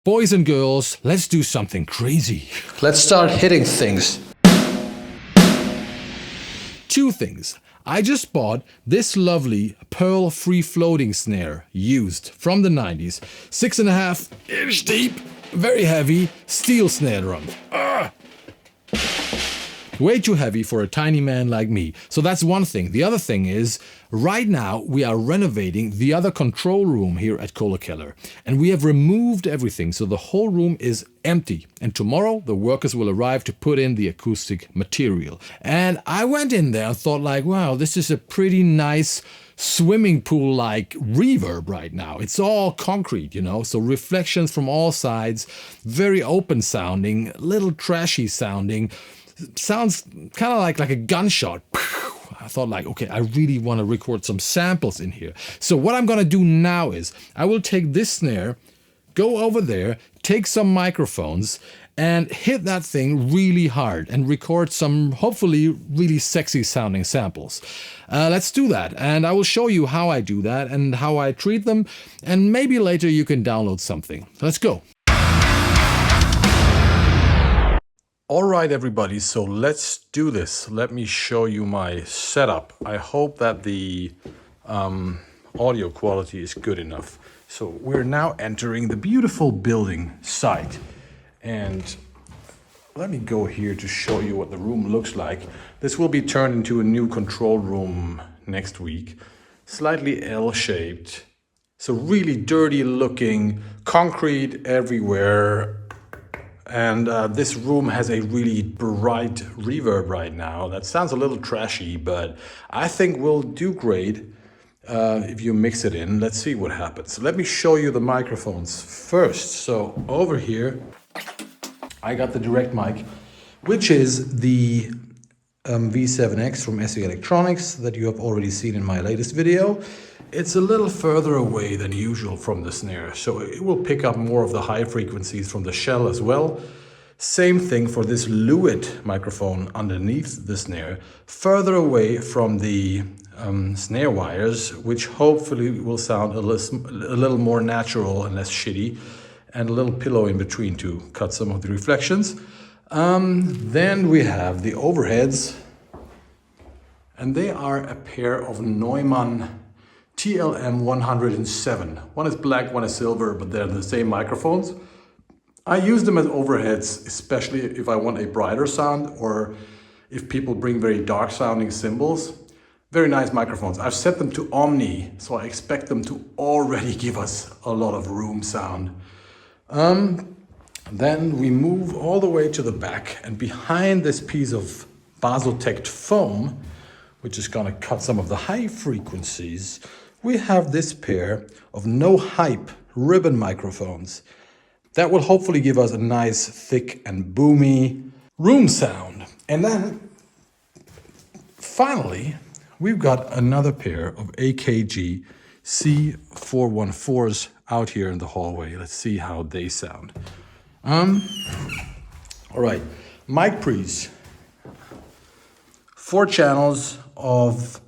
Boys and girls, let's do something crazy. Let's start hitting things. Two things. I just bought this lovely pearl free-floating snare, used from the 90s. 6.5 inch deep, very heavy, steel snare drum. Way too heavy for a tiny man like me. So that's one thing. The other thing is, right now we are renovating the other control room here at Kohle Keller. And we have removed everything, so the whole room is empty. And tomorrow the workers will arrive to put in the acoustic material. And I went in there and thought like, wow, this is a pretty nice swimming pool-like reverb right now. It's all concrete, you know, so reflections from all sides, very open sounding, a little trashy sounding. Sounds kind of like a gunshot. I thought like, okay, I really want to record some samples in here. So what I'm going to do now is I will take this snare, go over there, take some microphones and hit that thing really hard and record some hopefully really sexy sounding samples. Let's do that. And I will show you how I do that and how I treat them. And maybe later you can download something. Let's go. Alright everybody, so let's do this. Let me show you my setup. I hope that the audio quality is good enough. So we're now entering the beautiful building site. And let me go here to show you what the room looks like. This will be turned into a new control room next week. Slightly L-shaped. So really dirty looking, concrete everywhere. And this room has a really bright reverb right now. That sounds a little trashy, but I think will do great if you mix it in. Let's see what happens. Let me show you the microphones first. So over here, I got the direct mic, which is the V7X from SE Electronics that you have already seen in my latest video. It's a little further away than usual from the snare, so it will pick up more of the high frequencies from the shell as well. Same thing for this Lewitt microphone underneath the snare, further away from the snare wires, which hopefully will sound a little more natural and less shitty, and a little pillow in between to cut some of the reflections. Then we have the overheads, and they are a pair of Neumann TLM 107. One is black, one is silver, but they're the same microphones. I use them as overheads, especially if I want a brighter sound or if people bring very dark sounding cymbals. Very nice microphones. I've set them to Omni, so I expect them to already give us a lot of room sound. Then we move all the way to the back, and behind this piece of Baseltect foam, which is gonna cut some of the high frequencies, we have this pair of no hype ribbon microphones that will hopefully give us a nice thick and boomy room sound. And then finally we've got another pair of AKG C414s out here in the hallway. Let's see how they sound. All right, mic pre's. 4 channels of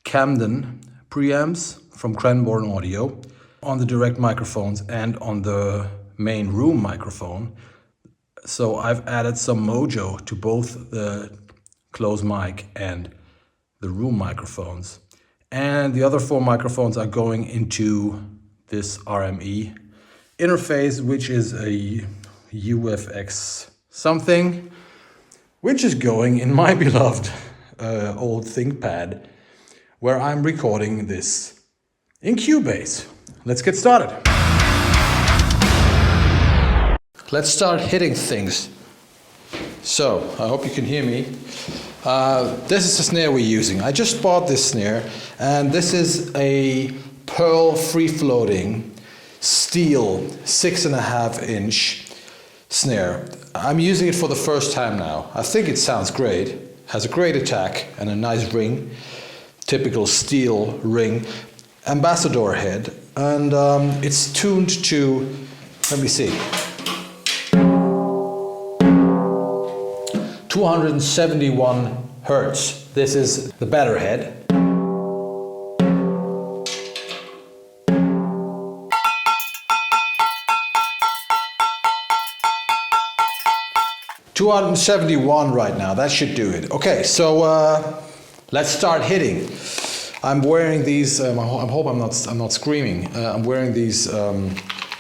Camden preamps from Cranbourne Audio on the direct microphones and on the main room microphone. So I've added some mojo to both the close mic and the room microphones. And the other 4 microphones are going into this RME interface, which is a UFX something, which is going in my beloved old ThinkPad, where I'm recording this in Cubase. Let's get started. Let's start hitting things. So, I hope you can hear me. This is the snare we're using. I just bought this snare, and this is a pearl free-floating steel 6.5 inch snare. I'm using it for the first time now. I think it sounds great. Has a great attack and a nice ring. Typical steel ring. Ambassador head. And it's tuned to, let me see, 271 Hertz. This is the better head. 271 right now. That should do it. Okay, so let's start hitting. I'm wearing these. I hope I'm not screaming. I'm wearing these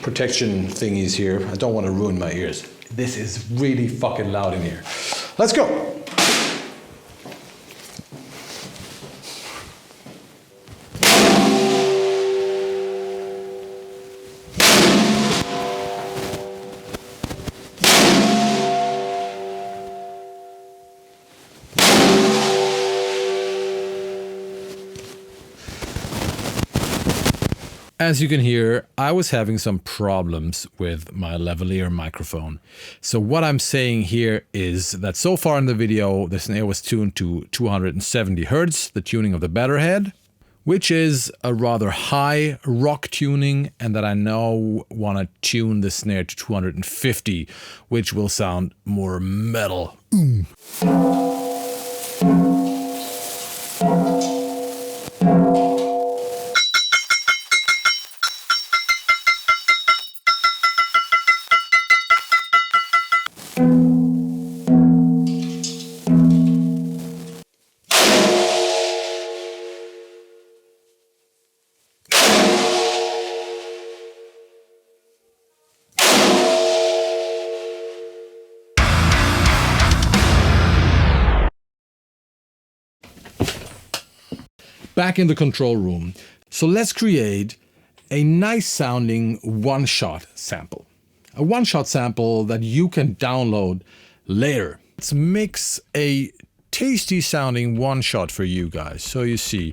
protection thingies here. I don't want to ruin my ears. This is really fucking loud in here. Let's go. As you can hear, I was having some problems with my lavalier microphone. So what I'm saying here is that so far in the video, the snare was tuned to 270 Hertz, the tuning of the better head, which is a rather high rock tuning, and that I now want to tune the snare to 250, which will sound more metal. Back in the control room. So let's create a nice sounding one-shot sample. A one-shot sample that you can download later. Let's mix a tasty sounding one-shot for you guys. So you see,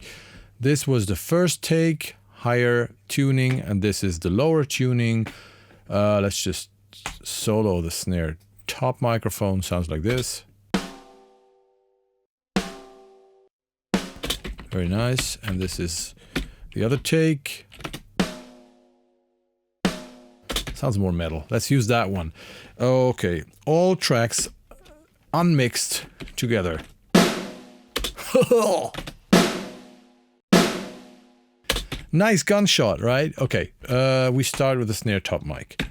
this was the first take, higher tuning, and this is the lower tuning. Let's just solo the snare. Top microphone sounds like this. Very nice. And this is the other take. Sounds more metal. Let's use that one. Okay. All tracks unmixed together. Nice gunshot, right? Okay. We start with the snare top mic.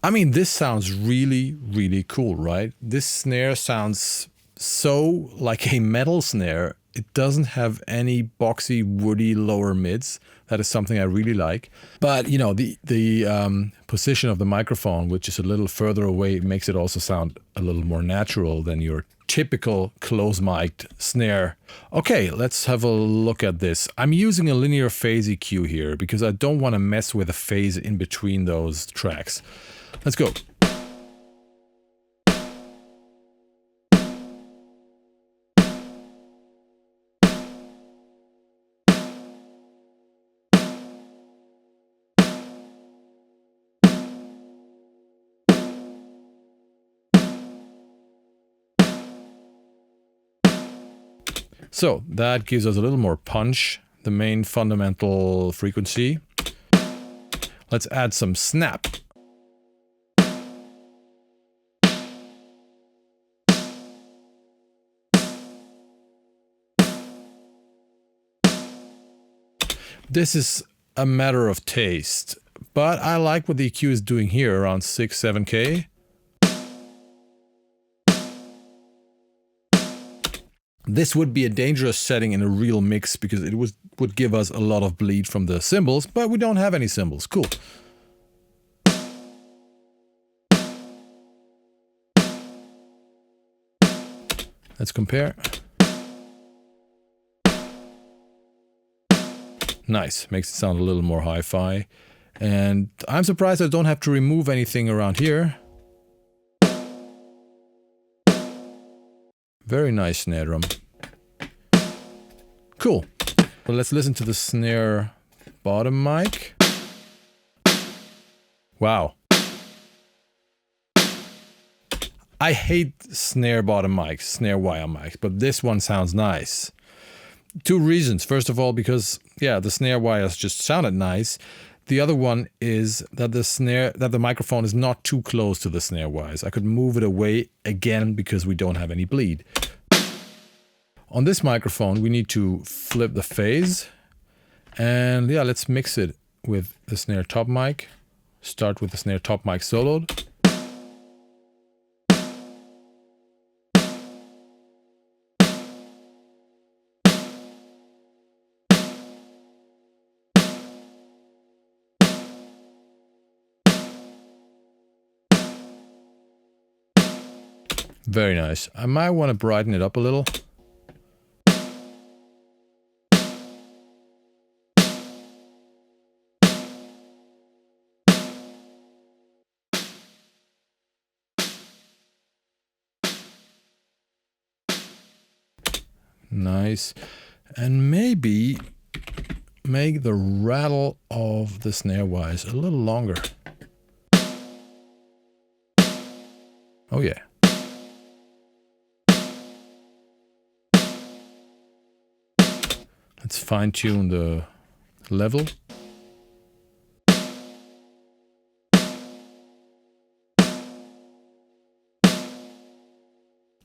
I mean, this sounds really, really cool, right? This snare sounds so like a metal snare. It doesn't have any boxy, woody lower mids. That is something I really like. But, you know, the position of the microphone, which is a little further away, makes it also sound a little more natural than your typical close-mic'd snare. Okay, let's have a look at this. I'm using a linear phase EQ here because I don't want to mess with the phase in between those tracks. Let's go. So that gives us a little more punch, the main fundamental frequency. Let's add some snap. This is a matter of taste, but I like what the EQ is doing here, around 6-7K. This would be a dangerous setting in a real mix because it would give us a lot of bleed from the cymbals, but we don't have any cymbals. Cool. Let's compare. Nice, makes it sound a little more hi-fi. And I'm surprised I don't have to remove anything around here. Very nice snare drum. Cool. Well, let's listen to the snare bottom mic. Wow. I hate snare bottom mics, snare wire mics, but this one sounds nice. Two reasons. First of all, because yeah, the snare wires just sounded nice. The other one is that the microphone is not too close to the snare wires. I could move it away again because we don't have any bleed. On this microphone, we need to flip the phase. And yeah, let's mix it with the snare top mic. Start with the snare top mic soloed. Very nice. I might want to brighten it up a little. Nice. And maybe make the rattle of the snare wires a little longer. Oh yeah. Let's fine tune the level.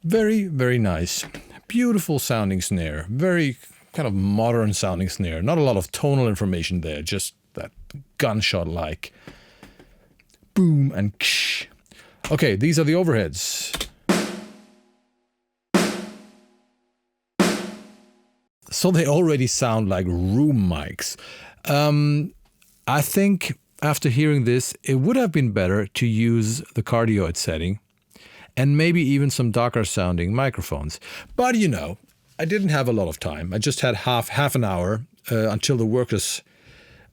Very, very nice. Beautiful sounding snare. Very kind of modern sounding snare. Not a lot of tonal information there, just that gunshot-like boom and ksh. Okay, these are the overheads. So they already sound like room mics. I think after hearing this, it would have been better to use the cardioid setting and maybe even some darker sounding microphones. But you know, I didn't have a lot of time. I just had half an hour until the workers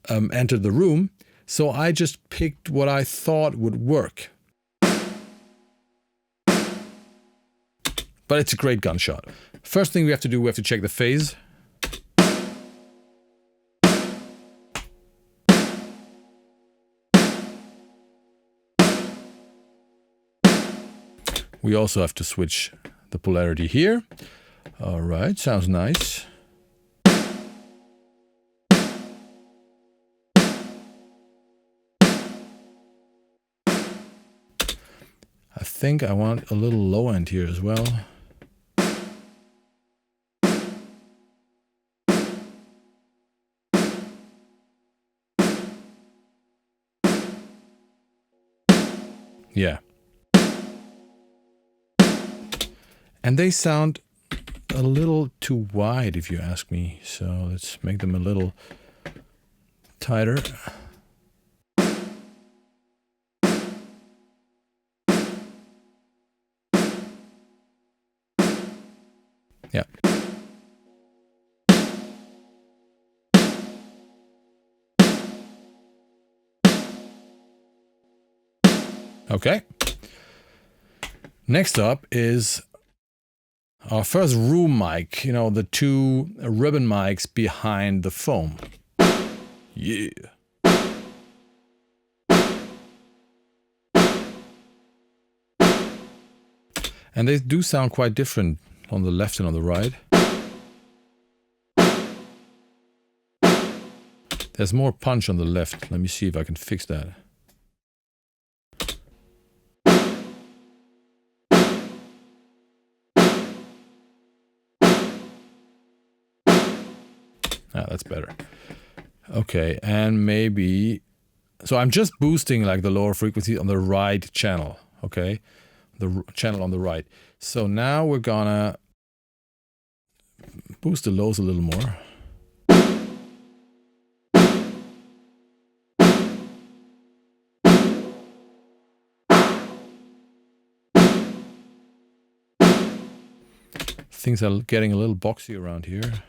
entered the room. So I just picked what I thought would work. But it's a great gunshot. First thing we have to do, we have to check the phase. We also have to switch the polarity here. All right, sounds nice. I think I want a little low end here as well. Yeah. And they sound a little too wide, if you ask me. So let's make them a little tighter. Yeah. Okay. Next up is our first room mic, you know, the two ribbon mics behind the foam. Yeah. And they do sound quite different on the left and on the right. There's more punch on the left. Let me see if I can fix that. Ah, that's better. Okay, and maybe... So I'm just boosting like the lower frequency on the right channel, okay? The channel on the right. So now we're gonna boost the lows a little more. Things are getting a little boxy around here.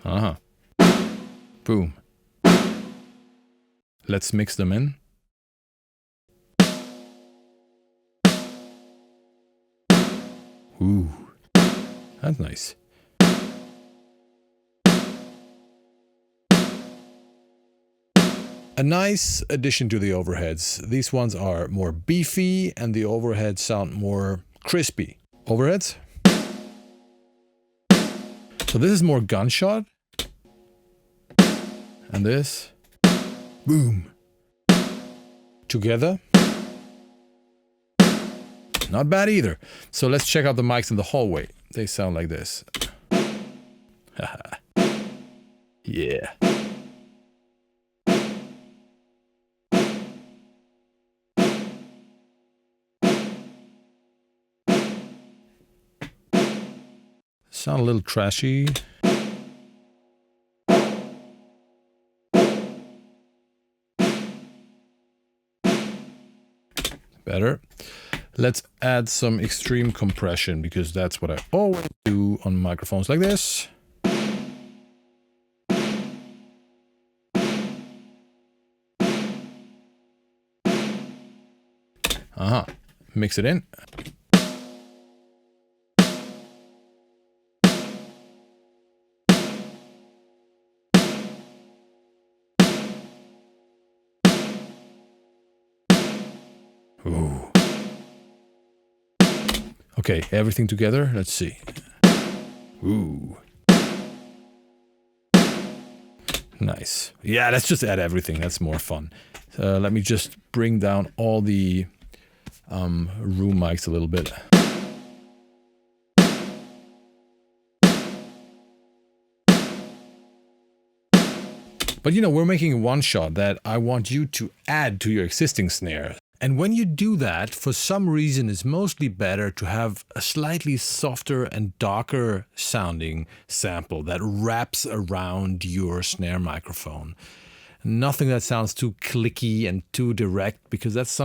Uh-huh. Boom. Let's mix them in. Ooh, that's nice. A nice addition to the overheads. These ones are more beefy and the overheads sound more crispy. Overheads. So this is more gunshot. And this. Boom. Together. Not bad either. So let's check out the mics in the hallway. They sound like this. Yeah. Sound a little trashy. Better. Let's add some extreme compression because that's what I always do on microphones like this. Mix it in. Ooh. Okay, everything together. Let's see. Ooh. Nice. Yeah, let's just add everything. That's more fun. Let me just bring down all the room mics a little bit. But you know, we're making one shot that I want you to add to your existing snare. And when you do that, for some reason, it's mostly better to have a slightly softer and darker sounding sample that wraps around your snare microphone. Nothing that sounds too clicky and too direct, because that's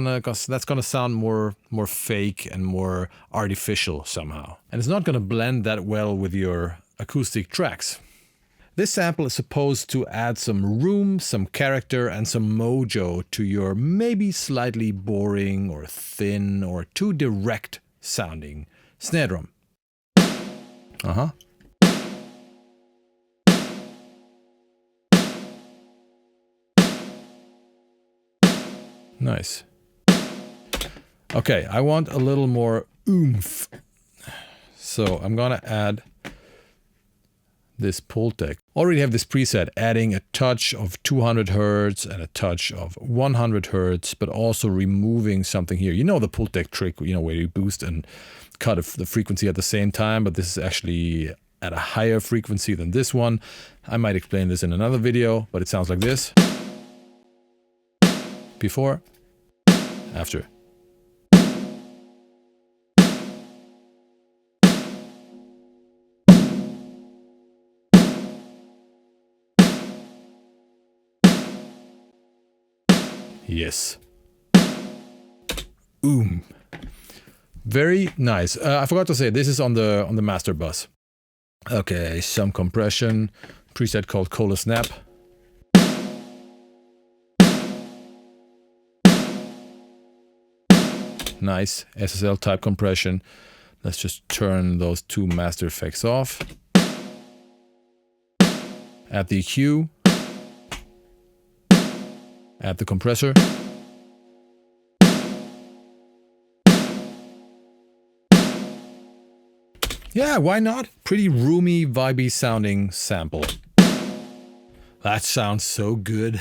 gonna sound more fake and more artificial somehow. And it's not gonna blend that well with your acoustic tracks. This sample is supposed to add some room, some character, and some mojo to your maybe slightly boring or thin or too direct sounding snare drum. Nice. Okay, I want a little more oomph. So I'm gonna add this Pultec. Already have this preset, adding a touch of 200 Hertz and a touch of 100 Hertz, but also removing something here. You know the Pultec trick, you know, where you boost and cut the frequency at the same time, but this is actually at a higher frequency than this one. I might explain this in another video, but it sounds like this. Before, after. Yes. Very nice. I forgot to say, this is on the master bus. Okay, some compression. Preset called Kohle Snap. Nice SSL type compression. Let's just turn those two master effects off. Add the EQ. Add the compressor. Yeah, why not? Pretty roomy, vibey sounding sample. That sounds so good.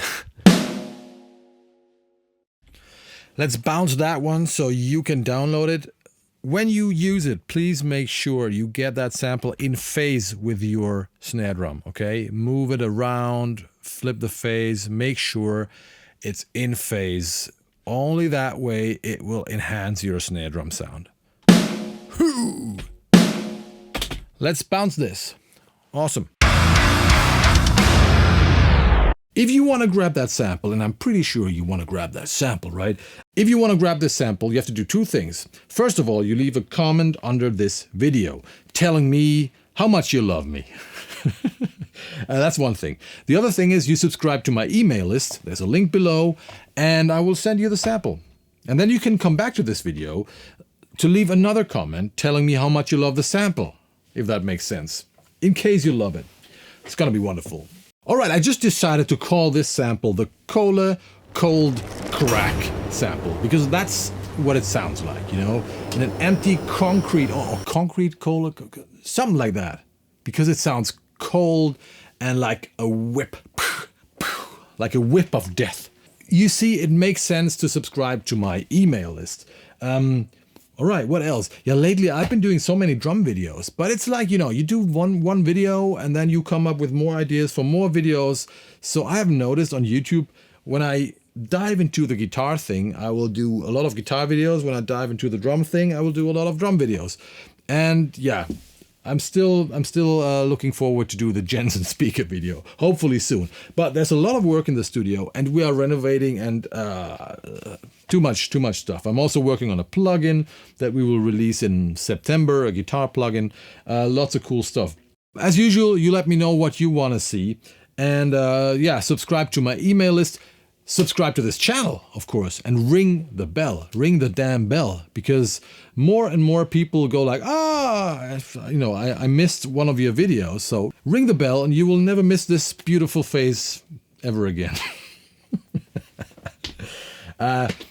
Let's bounce that one so you can download it. When you use it, please make sure you get that sample in phase with your snare drum, okay? Move it around, flip the phase, make sure it's in phase. Only that way it will enhance your snare drum sound. Let's bounce this. Awesome. If you want to grab that sample, and I'm pretty sure you want to grab that sample, right? If you want to grab this sample, you have to do two things. First of all, you leave a comment under this video telling me how much you love me. That's one thing. The other thing is you subscribe to my email list. There's a link below, and I will send you the sample. And then you can come back to this video to leave another comment telling me how much you love the sample, if that makes sense, in case you love it. It's gonna be wonderful. All right, I just decided to call this sample the Kohle Cold Crack sample, because that's what it sounds like, you know, in an empty concrete, or concrete Kohle, something like that, because it sounds cold and like a whip, like a whip of death. You see, it makes sense to subscribe to my email list. All right, what else? Yeah, lately I've been doing so many drum videos, but it's like, you know, you do one video and then you come up with more ideas for more videos. So I have noticed on YouTube, when I dive into the guitar thing, I will do a lot of guitar videos. When I dive into the drum thing, I will do a lot of drum videos. And yeah, I'm still looking forward to do the Jensen speaker video, hopefully soon. But there's a lot of work in the studio, and we are renovating, and too much stuff. I'm also working on a plugin that we will release in September, a guitar plugin. Lots of cool stuff. As usual, you let me know what you want to see, and yeah, subscribe to my email list. Subscribe to this channel, of course, and ring the bell. Ring the damn bell, because more and more people go like, you know, I missed one of your videos. So ring the bell and you will never miss this beautiful face ever again.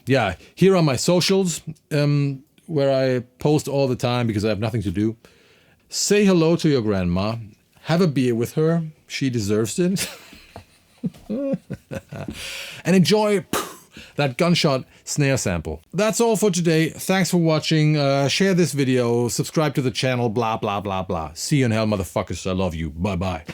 Yeah, here are my socials, where I post all the time because I have nothing to do. Say hello to your grandma. Have a beer with her. She deserves it. And enjoy that gunshot snare sample. That's all for today. Thanks for watching. Share this video, subscribe to the channel, blah, blah, blah, blah. See you in hell, motherfuckers. I love you. Bye-bye.